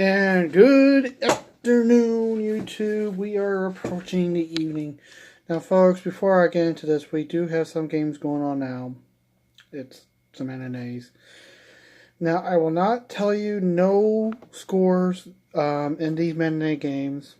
And good afternoon, YouTube. We are approaching the evening. Now, folks, before I get into this, we do have some games going on now. It's some NNAs. Now, I will not tell you no scores in these NNA games,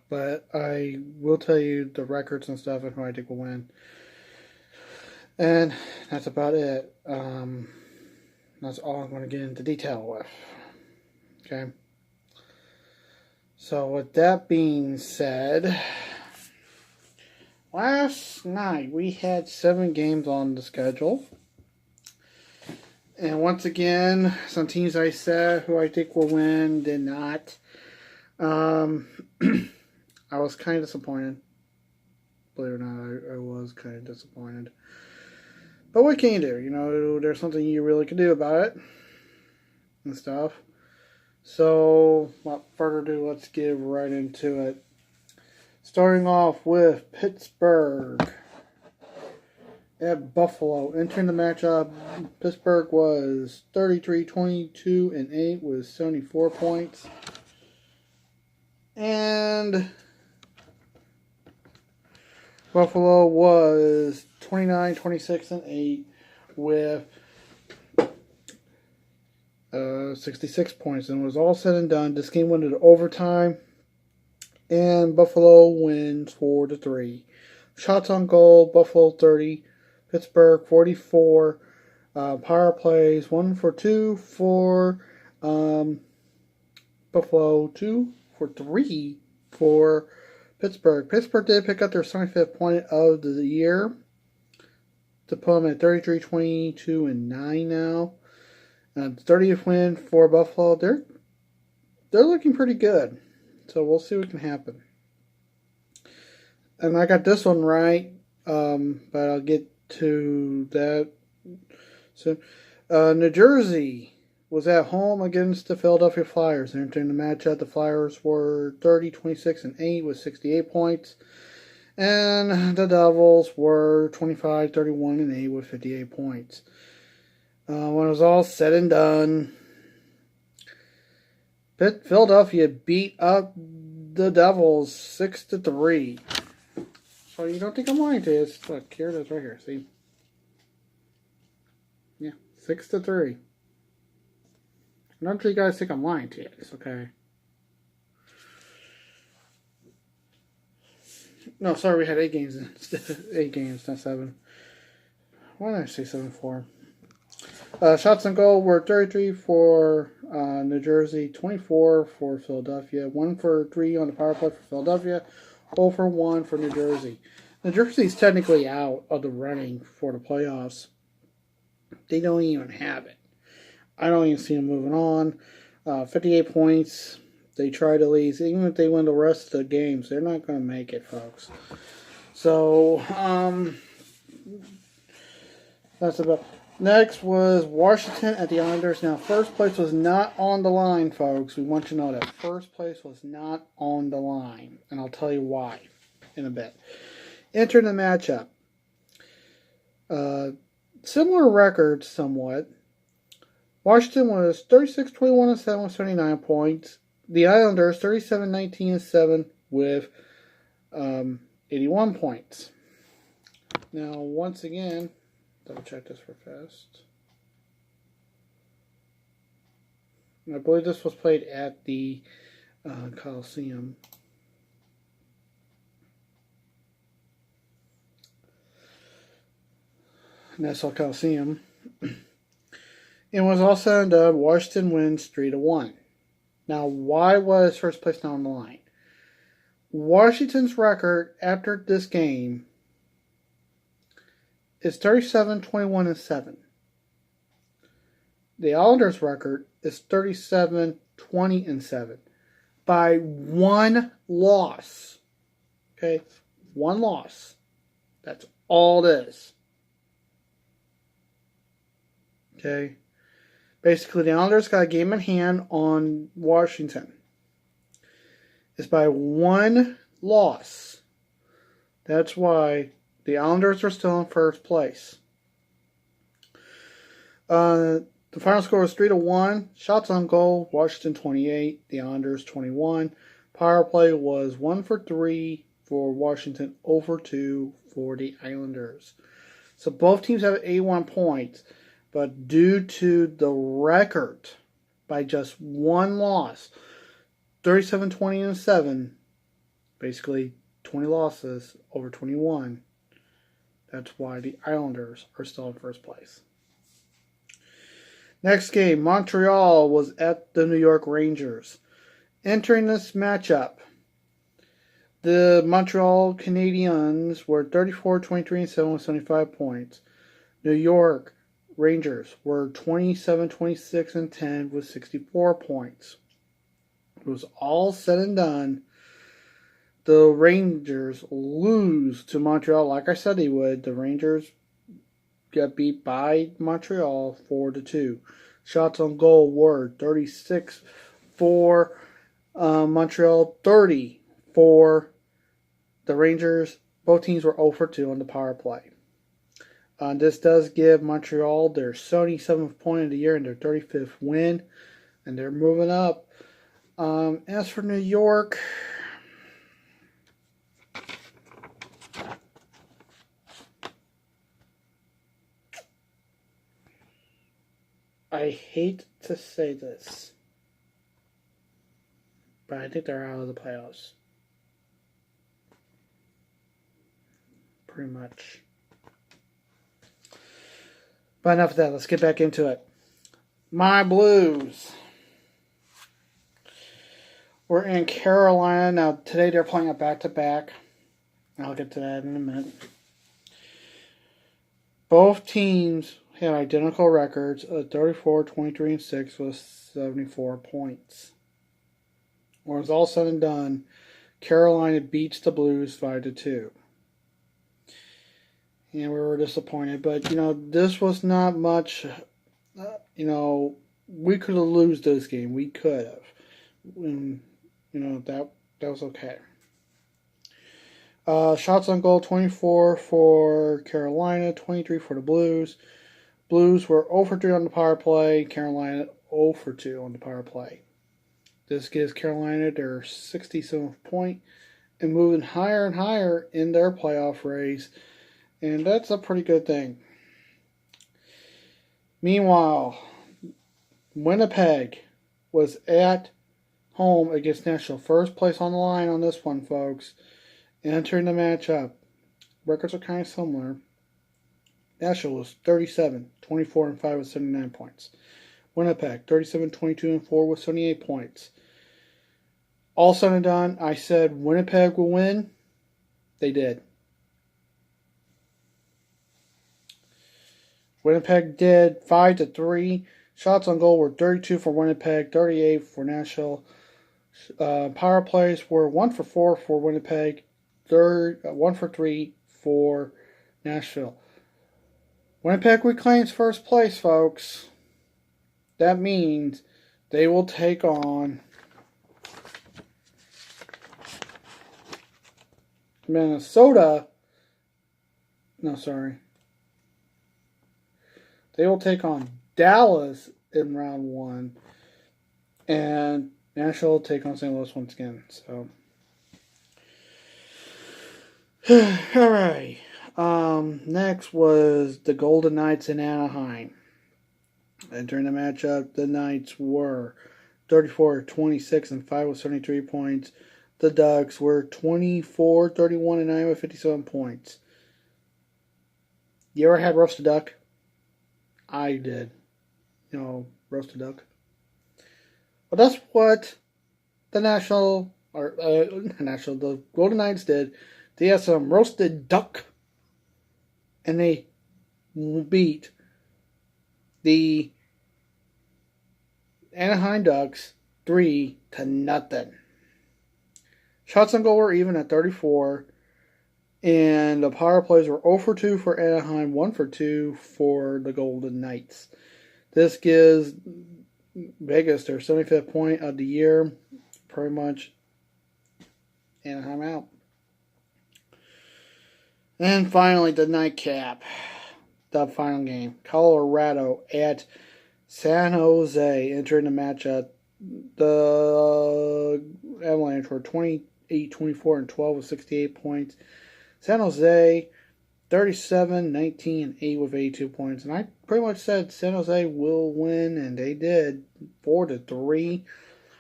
but I will tell you the records and stuff and who I think will win. And that's about it. That's all I'm going to get into detail with. Okay. So with that being said, last night we had 7 games on the schedule. And once again, some teams I said who I think will win did not. I was kind of disappointed. Believe it or not, I was kind of disappointed. But what can you do? You know, there's something you really can do about it and stuff. So, without further ado, let's get right into it. Starting off with Pittsburgh at Buffalo. Entering the matchup, Pittsburgh was 33-22-8 with 74 points. And Buffalo was 29-26-8 with 66 points, and it was all said and done. This game went into overtime, and Buffalo wins 4-3. Shots on goal: Buffalo 30, Pittsburgh 44. Power plays 1 for 2 for Buffalo, 2 for 3 for Pittsburgh. Pittsburgh did pick up their 75th point of the year to put them at 33-22-9 now. 30th win for Buffalo. They're looking pretty good. So we'll see what can happen. And I got this one right, but I'll get to that soon. New Jersey was at home against the Philadelphia Flyers. Entering the matchup, the Flyers were 30-26-8 with 68 points. And the Devils were 25-31-8 with 58 points. When it was all said and done, Philadelphia beat up the Devils 6-3. So you don't think I'm lying to you? It's, look, here it is right here. See? Yeah, 6-3. I don't think you guys think I'm lying to you. It's okay. No, sorry, we had 8 games. 8 games, not 7. Why did I say 7 for? Shots on goal were 33 for New Jersey, 24 for Philadelphia, 1 for 3 on the power play for Philadelphia, 0 for 1 for New Jersey. New Jersey's technically out of the running for the playoffs. They don't even have it. I don't even see them moving on. 58 points. They try to lead. Even if they win the rest of the games, they're not going to make it, folks. So, that's about. Next was Washington at the Islanders. Now, first place was not on the line, folks. We want you to know that first place was not on the line. And I'll tell you why in a bit. Entering the matchup. Similar records somewhat. Washington was 36-21-7 with 79 points. The Islanders 37-19-7 with 81 points. Now, once again, double check this real fast. I believe this was played at the Coliseum. Nassau Coliseum. It was all said and done. Washington wins 3-1. Now, why was first place not on the line? Washington's record after this game is 37-21-7. The Islanders' record is 37-20-7 by 1 loss. Okay, 1 loss. That's all it is. Okay. Basically, the Islanders got a game in hand on Washington. It's by 1 loss. That's why the Islanders are still in first place. The The final score was 3-1. Shots on goal, Washington 28, the Islanders 21. Power play was 1 for 3 for Washington, 0 for 2 for the Islanders. So both teams have 81 points, but due to the record by just one loss, 37-20-7, basically 20 losses over 21, that's why the Islanders are still in first place. Next game, Montreal was at the New York Rangers. Entering this matchup, the Montreal Canadiens were 34-23-7 with 75 points. New York Rangers were 27-26-10 with 64 points. It was all said and done. The Rangers lose to Montreal like I said they would. The Rangers got beat by Montreal 4-2. Shots on goal were 36 for Montreal, 30 for the Rangers. Both teams were 0 for 2 on the power play. This does give Montreal their 77th point of the year and their 35th win, and they're moving up. As for New York, I hate to say this, but I think they're out of the playoffs. Pretty much. But enough of that. Let's get back into it. My Blues. We're in Carolina. Now, today they're playing a back-to-back. I'll get to that in a minute. Both teams had identical records of 34-23-6 with 74 points. When it was all said and done, Carolina beats the Blues 5-2. And we were disappointed. But, this was not much. We could have lost this game. We could have. And, that was okay. Shots on goal, 24 for Carolina, 23 for the Blues. Blues were 0 for 3 on the power play. Carolina 0 for 2 on the power play. This gives Carolina their 67th point and moving higher and higher in their playoff race. And that's a pretty good thing. Meanwhile, Winnipeg was at home against Nashville. First place on the line on this one, folks. Entering the matchup. Records are kind of similar. Nashville was 37-24-5 with 79 points. Winnipeg, 37-22-4 with 78 points. All said and done, I said Winnipeg will win. They did. Winnipeg did 5-3. Shots on goal were 32 for Winnipeg, 38 for Nashville. Power plays were 1 for 4 for Winnipeg, 1 for 3 for Nashville. Winnipeg reclaims first place, folks. That means they will take on Minnesota. No, sorry. They will take on Dallas in round 1. And Nashville will take on St. Louis once again. So, all right. Next was the Golden Knights in Anaheim. Entering the matchup, the Knights were 34-26-5 with 73 points. The Ducks were 24-31-9 with 57 points. You ever had roasted duck? I did. Roasted duck. Well, that's what the the Golden Knights did. They had some roasted duck, and they beat the Anaheim Ducks 3-0. Shots on goal were even at 34, and the power plays were 0 for 2 for Anaheim, 1 for 2 for the Golden Knights. This gives Vegas their 75th point of the year. Pretty much Anaheim out. And finally, the nightcap. The final game. Colorado at San Jose entering the matchup. The Avalanche were 28, 24, and 12 with 68 points. San Jose 37, 19, and 8 with 82 points. And I pretty much said San Jose will win, and they did. 4-3.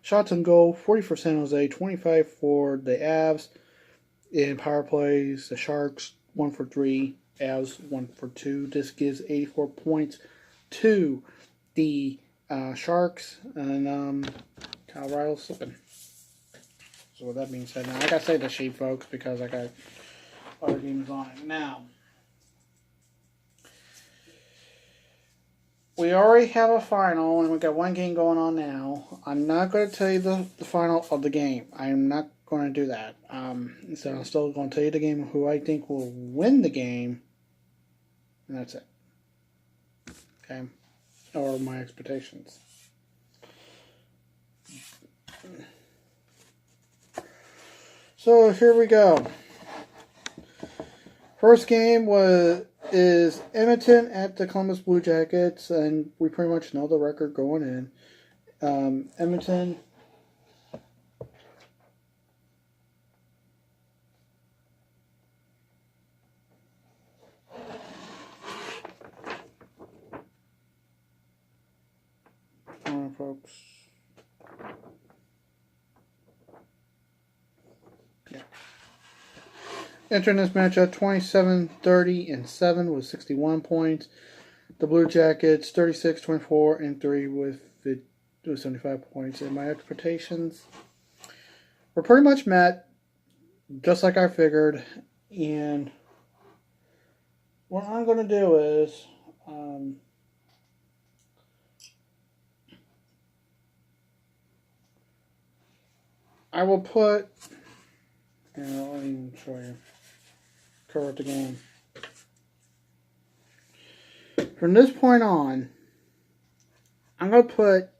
Shots on goal, 40 for San Jose, 25 for the Avs. In power plays, the Sharks 1 for 3, Avs 1 for 2. This gives 84 points to the Sharks, and Colorado's slipping. So with that being said, now I gotta say the sheet, folks, because I got other games on it. Now, we already have a final, and we've got one game going on now. I'm not going to tell you the final of the game. I'm not going to do that. So I'm still going to tell you the game who I think will win the game, and that's it. Okay? Or my expectations. So here we go. First game is Edmonton at the Columbus Blue Jackets, and we pretty much know the record going in. Edmonton folks. Yeah. Entering this matchup 27, 30, and 7 with 61 points. The Blue Jackets 36, 24, and 3 with 75 points. And my expectations were pretty much met, just like I figured. And what I'm going to do is I will put, let me show you, cover the game. From this point on, I'm going to put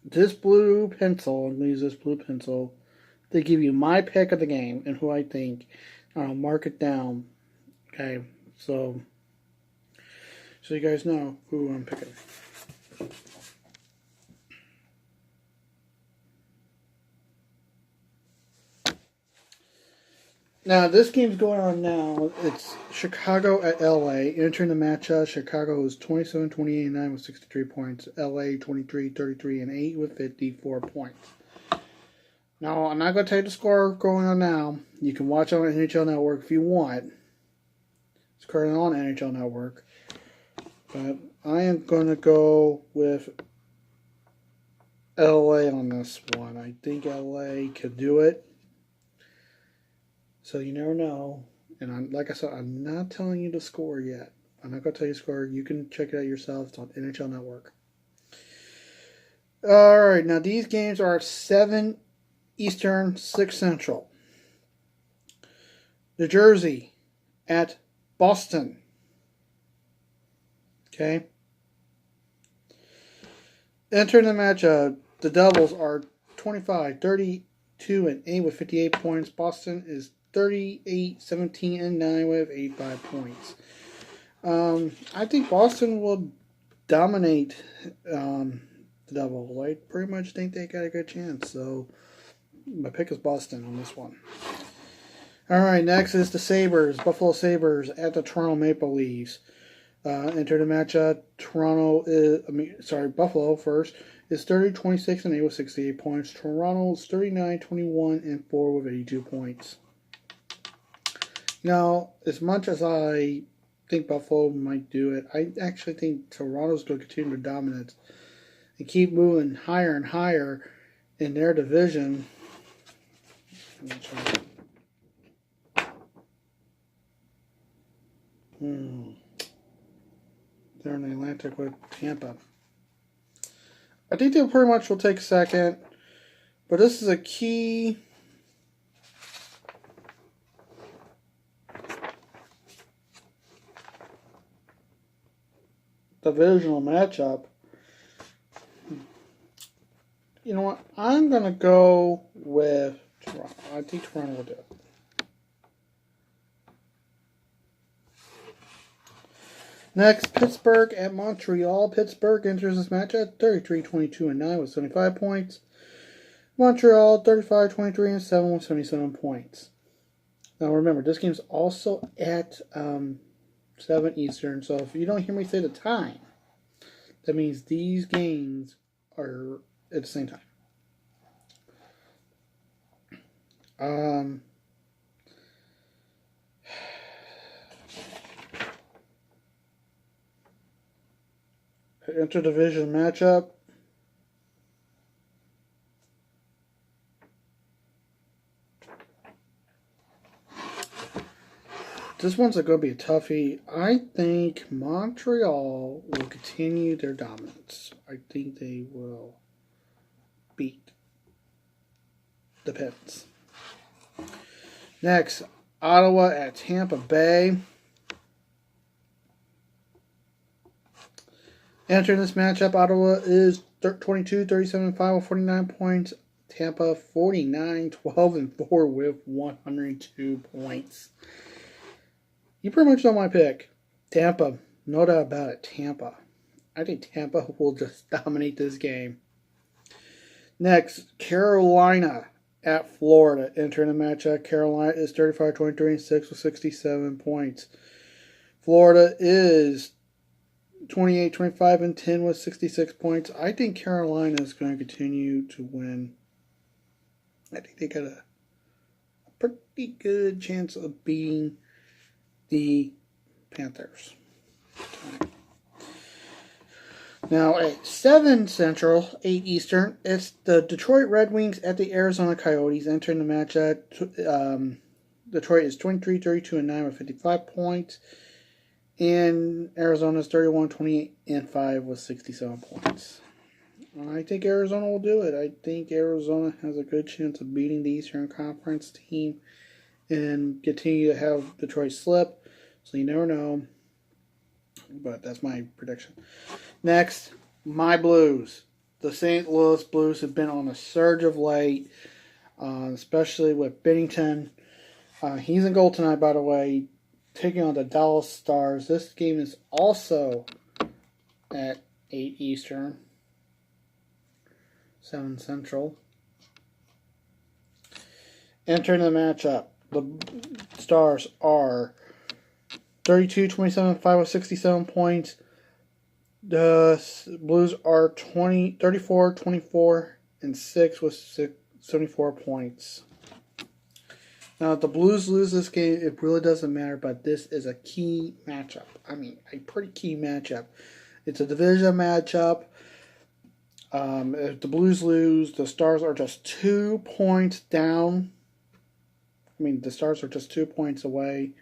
this blue pencil, and use this blue pencil to give you my pick of the game and who I think. I'll mark it down. Okay, so you guys know who I'm picking. Now, this game's going on now. It's Chicago at LA. Entering the matchup, Chicago is 27, 28, and 9 with 63 points. LA 23, 33, and 8 with 54 points. Now, I'm not going to tell you the score going on now. You can watch on NHL Network if you want. It's currently on NHL Network. But I am going to go with LA on this one. I think LA could do it. So you never know. And like I said, I'm not telling you the score yet. I'm not going to tell you the score. You can check it out yourself. It's on NHL Network. All right. Now, these games are 7 Eastern, 6 Central. New Jersey at Boston. Okay. Entering the matchup, the Devils are 25, 32, and 8 with 58 points. Boston is 38, 17, and 9 with 85 points. I think Boston will dominate the Devils. I pretty much think they got a good chance. So my pick is Boston on this one. All right, next is the Sabres, Buffalo Sabres at the Toronto Maple Leafs. Enter the matchup. Buffalo first is 30, 26, and 8 with 68 points. Toronto is 39, 21, and 4 with 82 points. Now, as much as I think Buffalo might do it, I actually think Toronto's going to continue to dominate and keep moving higher and higher in their division. They're in the Atlantic with Tampa. I think they pretty much will take second, but this is a key divisional matchup. You know what? I'm going to go with Toronto. I think Toronto will do it. Next, Pittsburgh at Montreal. Pittsburgh enters this match at 33-22-9 with 75 points. Montreal 35-23-7 with 77 points. Now remember, this game's also at 7 Eastern, so if you don't hear me say the time, that means these games are at the same time. Interdivision matchup. This one's going to be a toughie. I think Montreal will continue their dominance. I think they will beat the Pens. Next, Ottawa at Tampa Bay. Entering this matchup, Ottawa is 22-37-5 with 49 points. Tampa 49-12-4 with 102 points. You pretty much know my pick. Tampa. No doubt about it. Tampa. I think Tampa will just dominate this game. Next, Carolina at Florida. Entering the matchup, Carolina is 35-23-6 with 67 points. Florida is 28-25-10 with 66 points. I think Carolina is going to continue to win. I think they got a pretty good chance of beating the Panthers. Now at 7 Central, 8 Eastern, it's the Detroit Red Wings at the Arizona Coyotes entering the matchup. Detroit is 23-32-9 with 55 points. And Arizona is 31-28-5 with 67 points. I think Arizona will do it. I think Arizona has a good chance of beating the Eastern Conference team and continue to have Detroit slip. So you never know. But that's my prediction. Next, my Blues. The St. Louis Blues have been on a surge of late, especially with Binnington. He's in goal tonight, by the way, taking on the Dallas Stars. This game is also at 8 Eastern, 7 Central. Entering the matchup, the Stars are 32-27-5 with 67 points. The Blues are 34-24-6 with 74 points. Now, if the Blues lose this game, it really doesn't matter, but this is a key matchup. I mean, a pretty key matchup. It's a division matchup. If the Blues lose, the Stars are just 2 points down. I mean, the Stars are just 2 points away.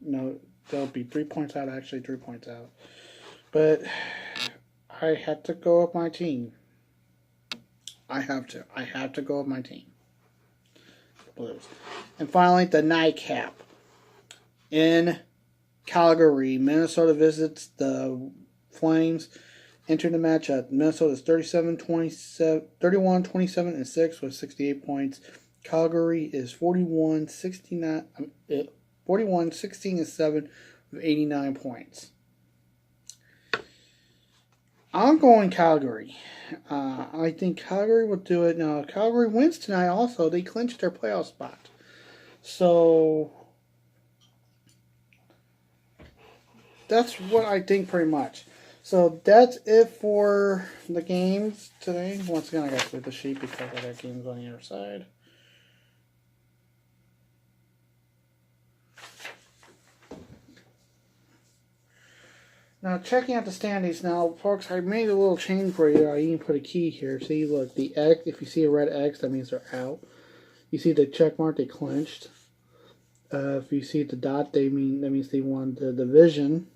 No, they'll be 3 points out, actually 3 points out. But I had to go with my team. I have to go with my team. Blues. And finally, the nightcap. In Calgary, Minnesota visits the Flames. Entering the matchup, Minnesota is 31-27-6 with 68 points. Calgary is 41-16-7 with 89 points. I'm going Calgary. I think Calgary will do it. Now, if Calgary wins tonight also, they clinch their playoff spot. So, that's what I think pretty much. So, that's it for the games today. Once again, I got to flip the sheet because I got games on the other side. Now, checking out the standings now, folks, I made a little change for you. I even put a key here. See, look, the X, if you see a red X, that means they're out. You see the check mark, they clinched. If you see the dot, that means they won the division.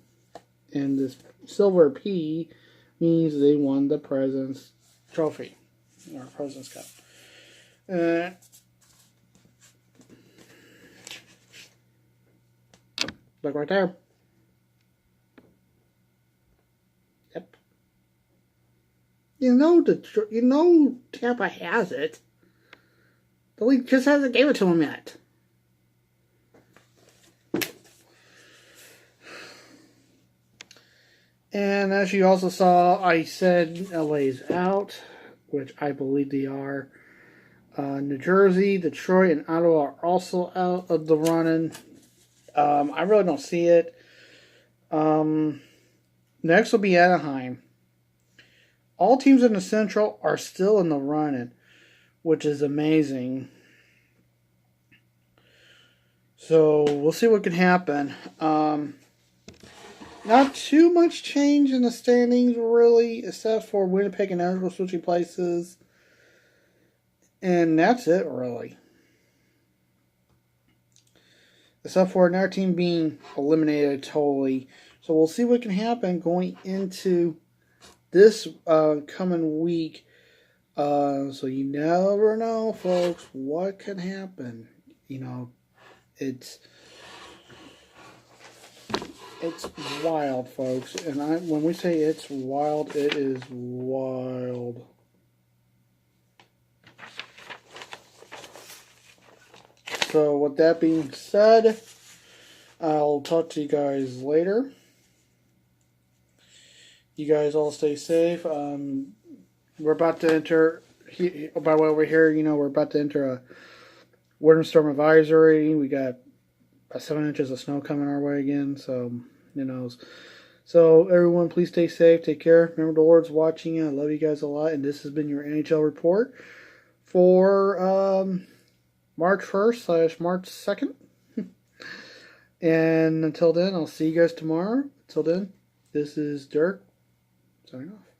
And this silver P means they won the President's Trophy, or President's Cup. Look right there. Yep. You know Tampa has it. The league just hasn't gave it to them yet. And as you also saw, I said LA's out, which I believe they are. New Jersey, Detroit, and Ottawa are also out of the running. I really don't see it. Next will be Anaheim. All teams in the Central are still in the running, which is amazing. So we'll see what can happen. Not too much change in the standings, really, except for Winnipeg and Nashville switching places. And that's it, really. Except for another team being eliminated totally. So we'll see what can happen going into this coming week. So you never know, folks, what can happen. You know, it's wild, folks. And when we say it's wild, it is wild. So with that being said, I'll talk to you guys later. You guys all stay safe. We're about to enter, by the way, over here, you know, we're about to enter a winter storm advisory. We got 7 inches of snow coming our way again, so who knows. So everyone, please stay safe, take care. Remember, the Lord's watching you. I love you guys a lot, and this has been your NHL report for March 1st / March 2nd. And until then, I'll see you guys tomorrow. Until then, this is Dirk signing off.